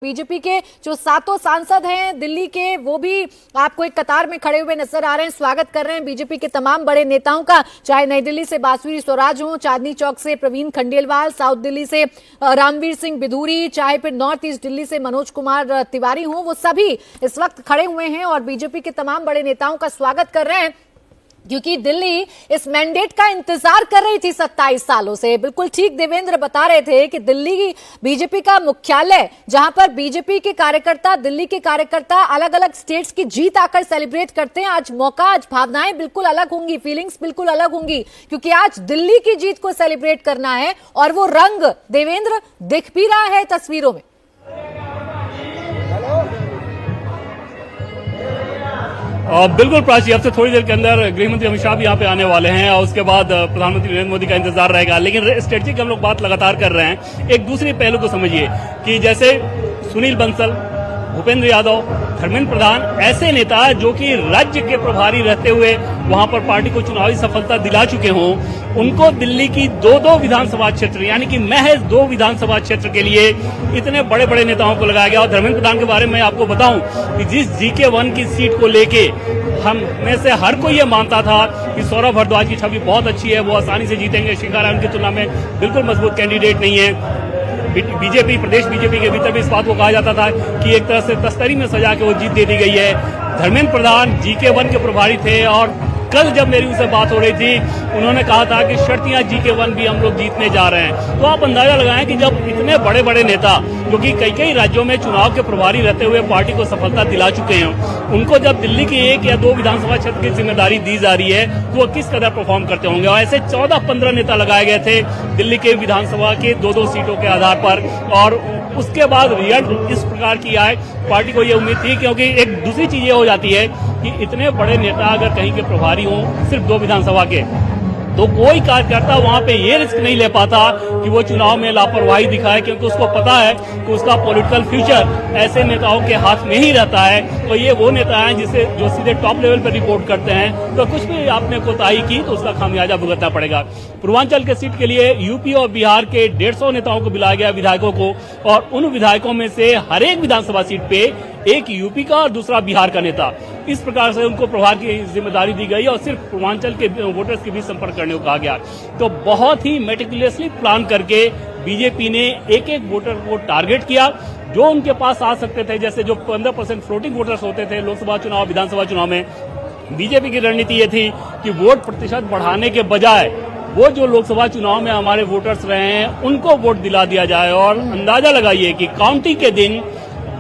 BJP के जो सातों सांसद हैं दिल्ली के, वो भी आपको एक कतार में खड़े हुए नजर आ रहे हैं। स्वागत कर रहे हैं बीजेपी के तमाम बड़े नेताओं का, चाहे नई दिल्ली से बासुरी स्वराज हो, चांदनी चौक से प्रवीण खंडेलवाल, साउथ दिल्ली से रामवीर सिंह बिधूरी, चाहे फिर नॉर्थ ईस्ट दिल्ली से मनोज कुमार तिवारी हो, वो सभी इस वक्त खड़े हुए हैं और बीजेपी के तमाम बड़े नेताओं का स्वागत कर रहे हैं, क्योंकि दिल्ली इस मैंडेट का इंतजार कर रही थी 27 सालों से। बिल्कुल ठीक देवेंद्र बता रहे थे कि दिल्ली बीजेपी का मुख्यालय, जहां पर बीजेपी के कार्यकर्ता, दिल्ली के कार्यकर्ता अलग अलग स्टेट्स की जीत आकर सेलिब्रेट करते हैं। आज मौका, आज भावनाएं बिल्कुल अलग होंगी, फीलिंग्स बिल्कुल अलग होंगी, क्योंकि आज दिल्ली की जीत को सेलिब्रेट करना है और वो रंग देवेंद्र दिख भी रहा है तस्वीरों में। बिल्कुल प्राची, अब से थोड़ी देर के अंदर गृहमंत्री अमित शाह भी यहाँ पे आने वाले हैं और उसके बाद प्रधानमंत्री नरेंद्र मोदी का इंतजार रहेगा। लेकिन स्ट्रेटजी की हम लोग बात लगातार कर रहे हैं। एक दूसरे पहलू को समझिए कि जैसे सुनील बंसल, भूपेंद्र यादव, धर्मेंद्र प्रधान ऐसे नेता जो कि राज्य के प्रभारी रहते हुए वहां पर पार्टी को चुनावी सफलता दिला चुके हों, उनको दिल्ली की दो विधानसभा क्षेत्र यानी कि महज 2 विधानसभा क्षेत्र के लिए इतने बड़े बड़े नेताओं को लगाया गया। और धर्मेंद्र प्रधान के बारे में आपको बताऊं कि जिस GK1 की सीट को लेके हम में से हर कोई ये मानता था कि सौरभ भारद्वाज की छवि बहुत अच्छी है, वो आसानी से जीतेंगे, शिखा राम की तुलना में बिल्कुल मजबूत कैंडिडेट नहीं है। बीजेपी, प्रदेश बीजेपी के भीतर भी इस बात को कहा जाता था कि एक तरह से तस्तरी में सजा के वो जीत दे दी गई है। धर्मेंद्र प्रधान GK1 के प्रभारी थे और कल जब मेरी उनसे बात हो रही थी, उन्होंने कहा था कि शर्तियां GK1 भी हम लोग जीतने जा रहे हैं। तो आप अंदाजा लगाएं कि जब इतने बड़े बड़े नेता जो कि कई राज्यों में चुनाव के प्रभारी रहते हुए पार्टी को सफलता दिला चुके हैं, उनको जब दिल्ली की 1 या 2 विधानसभा क्षेत्र की जिम्मेदारी दी जा रही है तो वो किस कदर परफॉर्म करते होंगे। और ऐसे 14-15 नेता लगाए गए थे दिल्ली के विधानसभा के 2-2 सीटों के आधार पर, और उसके बाद रिजल्ट इस प्रकार की आए, पार्टी को ये उम्मीद थी। क्योंकि एक दूसरी चीज ये हो जाती है कि इतने बड़े नेता अगर कहीं के प्रभारी हों सिर्फ 2 विधानसभा के, तो कोई कार्यकर्ता वहां पे ये रिस्क नहीं ले पाता कि वो चुनाव में लापरवाही दिखाए, क्योंकि उसको पता है कि उसका पॉलिटिकल फ्यूचर ऐसे नेताओं के हाथ में ही रहता है। तो ये वो नेता हैं जो सीधे टॉप लेवल पर रिपोर्ट करते हैं, तो कुछ भी आपने कोताही की तो उसका खामियाजा भुगतना पड़ेगा। पूर्वांचल के सीट के लिए यूपी और बिहार के 150 नेताओं को बुलाया गया, विधायकों को, और उन विधायकों में से हर एक विधानसभा सीट पे एक यूपी का और दूसरा बिहार का नेता, इस प्रकार से उनको प्रभार की जिम्मेदारी दी गई और सिर्फ पूर्वांचल के वोटर्स के बीच संपर्क करने को कहा गया। तो बहुत ही मेटिकुलसली प्लान करके बीजेपी ने एक वोटर को टारगेट किया जो उनके पास आ सकते थे। जैसे जो 15% फ्लोटिंग वोटर्स होते थे लोकसभा चुनाव, विधानसभा चुनाव में, बीजेपी की रणनीति ये थी कि वोट प्रतिशत बढ़ाने के बजाय वो जो लोकसभा चुनाव में हमारे वोटर्स रहे हैं उनको वोट दिला दिया जाए। और अंदाजा लगाइए कि काउंटिंग के दिन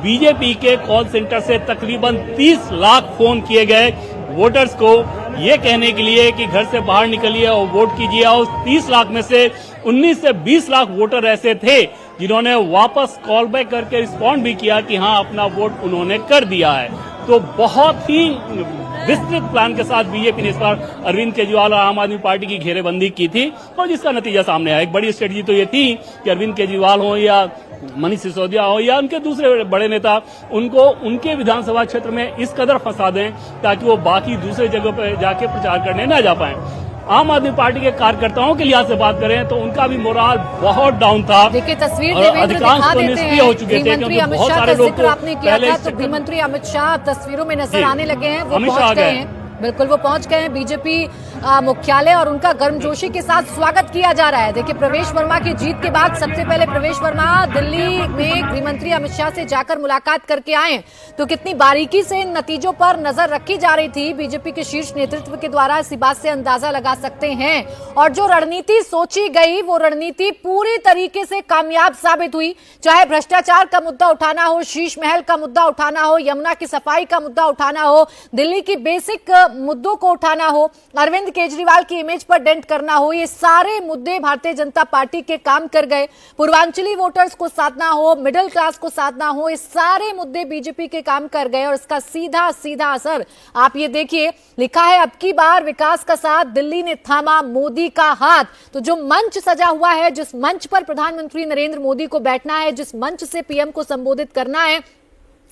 बीजेपी के कॉल सेंटर से तकरीबन 30 लाख फोन किए गए वोटर्स को ये कहने के लिए कि घर से बाहर निकलिए और वोट कीजिए। और 30 लाख में से 19 से 20 लाख वोटर ऐसे थे जिन्होंने वापस कॉल बैक करके रिस्पॉन्ड भी किया कि हाँ, अपना वोट उन्होंने कर दिया है। तो बहुत ही विस्तृत प्लान के साथ बीजेपी ने इस बार अरविंद केजरीवाल और आम आदमी पार्टी की घेरेबंदी की थी और जिसका नतीजा सामने आया। एक बड़ी स्ट्रेटजी तो ये थी कि अरविंद केजरीवाल हो या मनीष सिसोदिया हो या उनके दूसरे बड़े नेता, उनको उनके विधानसभा क्षेत्र में इस कदर फंसा दें ताकि वो बाकी दूसरे जगह पर जाके प्रचार करने न जा पाए। आम आदमी पार्टी के कार्यकर्ताओं के लिहाज से बात करें तो उनका भी मोराल बहुत डाउन था। देखिए तस्वीर अधिकांश तो निष्क्रिय हो चुके थे, क्योंकि बहुत सारे लोग आपने किया था। तो गृहमंत्री अमित शाह तस्वीरों में नजर आने लगे हैं, वो पहुंच गए हैं, बिल्कुल वो पहुंच गए हैं बीजेपी मुख्यालय और उनका गर्मजोशी के साथ स्वागत किया जा रहा है। देखिए प्रवेश वर्मा की जीत के बाद सबसे पहले प्रवेश वर्मा दिल्ली में गृहमंत्री अमित शाह से जाकर मुलाकात करके आए, तो कितनी बारीकी से इन नतीजों पर नजर रखी जा रही थी बीजेपी के शीर्ष नेतृत्व के द्वारा, इसी बात से अंदाजा लगा सकते हैं। और जो रणनीति सोची गई वो रणनीति पूरी तरीके से कामयाब साबित हुई। चाहे भ्रष्टाचार का मुद्दा उठाना हो, शीश महल का मुद्दा उठाना हो, यमुना की सफाई का मुद्दा उठाना हो, दिल्ली की बेसिक मुद्दों को उठाना हो, अरविंद केजरीवाल की इमेज पर डेंट करना हो, ये सारे मुद्दे भारतीय जनता पार्टी के काम कर गए। पूर्वांचली वोटर्स को साधना हो, मिडिल क्लास को साधना हो, ये सारे मुद्दे बीजेपी के काम कर गए और इसका सीधा सीधा असर आप ये देखिए, लिखा है अब की बार विकास का साथ, दिल्ली ने थामा मोदी का हाथ। तो जो मंच सजा हुआ है, जिस मंच पर प्रधानमंत्री नरेंद्र मोदी को बैठना है, जिस मंच से पीएम को संबोधित करना है,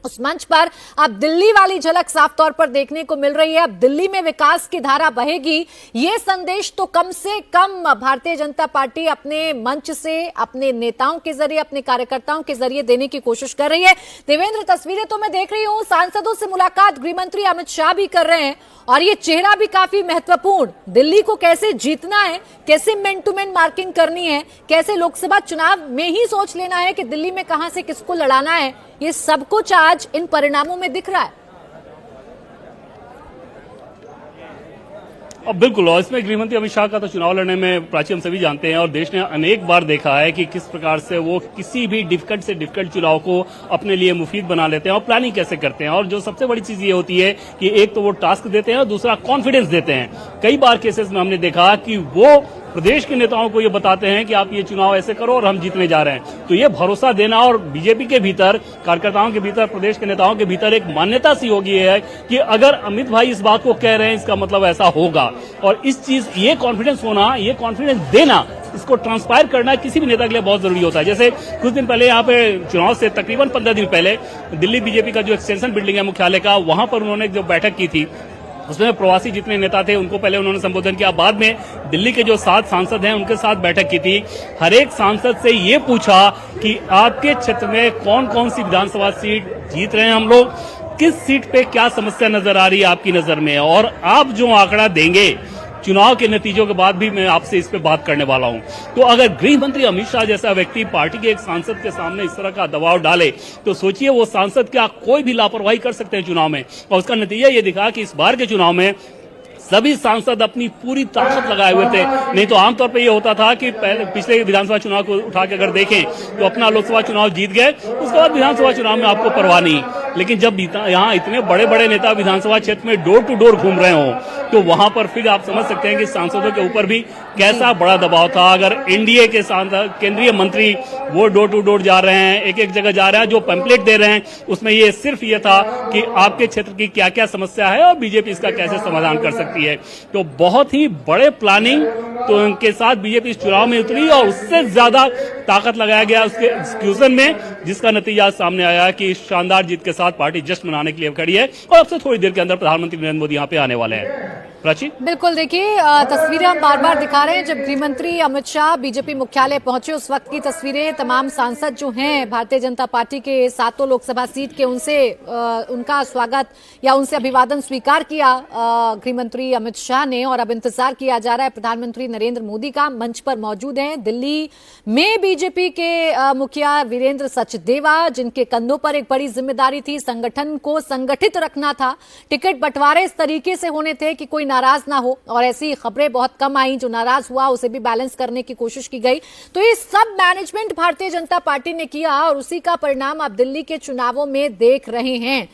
उस मंच पर अब दिल्ली वाली झलक साफ तौर पर देखने को मिल रही है। अब दिल्ली में विकास की धारा बहेगी, ये संदेश तो कम से कम भारतीय जनता पार्टी अपने मंच से, अपने नेताओं के जरिए, अपने कार्यकर्ताओं के जरिए देने की कोशिश कर रही है। देवेंद्र, तस्वीरें तो मैं देख रही हूं, सांसदों से मुलाकात गृह मंत्री अमित शाह भी कर रहे हैं और ये चेहरा भी काफी महत्वपूर्ण, दिल्ली को कैसे जीतना है, कैसे मैन टू मैन मार्किंग करनी है, कैसे लोकसभा चुनाव में ही सोच लेना है कि दिल्ली में कहां से किसको लड़ाना है, ये सब कुछ आज इन परिणामों में दिख रहा है। अब बिल्कुल, और इसमें गृहमंत्री अमित शाह का तो चुनाव लड़ने में प्राची हम सभी जानते हैं और देश ने अनेक बार देखा है कि किस प्रकार से वो किसी भी डिफिकल्ट से डिफिकल्ट चुनाव को अपने लिए मुफीद बना लेते हैं और प्लानिंग कैसे करते हैं। और जो सबसे बड़ी चीज ये होती है कि एक तो वो टास्क देते हैं और दूसरा कॉन्फिडेंस देते हैं। कई बार केसेस में हमने देखा कि वो प्रदेश के नेताओं को ये बताते हैं कि आप ये चुनाव ऐसे करो और हम जीतने जा रहे हैं। तो ये भरोसा देना और बीजेपी के भीतर, कार्यकर्ताओं के भीतर, प्रदेश के नेताओं के भीतर एक मान्यता सी होगी है कि अगर अमित भाई इस बात को कह रहे हैं इसका मतलब ऐसा होगा। और इस चीज, ये कॉन्फिडेंस होना, ये कॉन्फिडेंस देना, इसको ट्रांसपायर करना किसी भी नेता के लिए बहुत जरूरी होता है। जैसे कुछ दिन पहले यहाँ पे चुनाव से तकरीबन 15 दिन पहले दिल्ली बीजेपी का जो एक्सटेंशन बिल्डिंग है मुख्यालय का, वहां पर उन्होंने जो बैठक की थी उसमें प्रवासी जितने नेता थे उनको पहले उन्होंने संबोधन किया, बाद में दिल्ली के जो 7 सांसद हैं उनके साथ बैठक की थी। हर एक सांसद से ये पूछा कि आपके क्षेत्र में कौन कौन सी विधानसभा सीट जीत रहे हैं हम लोग, किस सीट पे क्या समस्या नजर आ रही है आपकी नजर में, और आप जो आंकड़ा देंगे चुनाव के नतीजों के बाद भी मैं आपसे इस पे बात करने वाला हूं। तो अगर गृह मंत्री अमित शाह जैसा व्यक्ति पार्टी के एक सांसद के सामने इस तरह का दबाव डाले तो सोचिए वो सांसद क्या कोई भी लापरवाही कर सकते हैं चुनाव में। और उसका नतीजा ये दिखा कि इस बार के चुनाव में सभी सांसद अपनी पूरी ताकत लगाए हुए थे। नहीं तो आमतौर पे ये होता था कि पिछले विधानसभा चुनाव को उठा के अगर देखें तो अपना लोकसभा चुनाव जीत गए, उसके बाद विधानसभा चुनाव में आपको परवाह नहीं। लेकिन जब यहाँ इतने बड़े बड़े नेता विधानसभा क्षेत्र में डोर टू डोर घूम रहे हो तो वहां पर फिर आप समझ सकते हैं कि सांसदों के ऊपर भी कैसा बड़ा दबाव था। अगर एनडीए के सांसद, केंद्रीय मंत्री वो डोर टू डोर जा रहे हैं, एक एक जगह जा रहे हैं, जो पैम्पलेट दे रहे हैं उसमें ये सिर्फ ये था कि आपके क्षेत्र की क्या क्या समस्या है और बीजेपी इसका कैसे समाधान कर सकती है। तो बहुत ही बड़े प्लानिंग तो उनके साथ बीजेपी इस चुनाव में उतरी और उससे ज्यादा ताकत लगाया गया उसके एग्जीक्यूशन में, जिसका नतीजा सामने आया कि शानदार जीत के साथ पार्टी जश्न मनाने के लिए खड़ी है। और अब से थोड़ी देर के अंदर प्रधानमंत्री नरेंद्र मोदी यहाँ पे आने वाले हैं। प्राची, बिल्कुल, देखिए तस्वीरें हम बार बार दिखा रहे हैं। जब गृहमंत्री अमित शाह बीजेपी मुख्यालय पहुंचे उस वक्त की तस्वीरें, तमाम सांसद जो हैं भारतीय जनता पार्टी के 7 लोकसभा सीट के, उनसे उनका स्वागत या उनसे अभिवादन स्वीकार किया गृहमंत्री अमित शाह ने। और अब इंतजार किया जा रहा है प्रधानमंत्री नरेंद्र मोदी का। मंच पर मौजूद हैं दिल्ली में बीजेपी के मुखिया वीरेंद्र सचदेवा, जिनके कंधों पर एक बड़ी जिम्मेदारी थी, संगठन को संगठित रखना था। टिकट बंटवारे इस तरीके से होने थे कि कोई नाराज ना हो, और ऐसी खबरें बहुत कम आई। जो नाराज हुआ उसे भी बैलेंस करने की कोशिश की गई। तो ये सब मैनेजमेंट भारतीय जनता पार्टी ने किया और उसी का परिणाम आप दिल्ली के चुनावों में देख रहे हैं।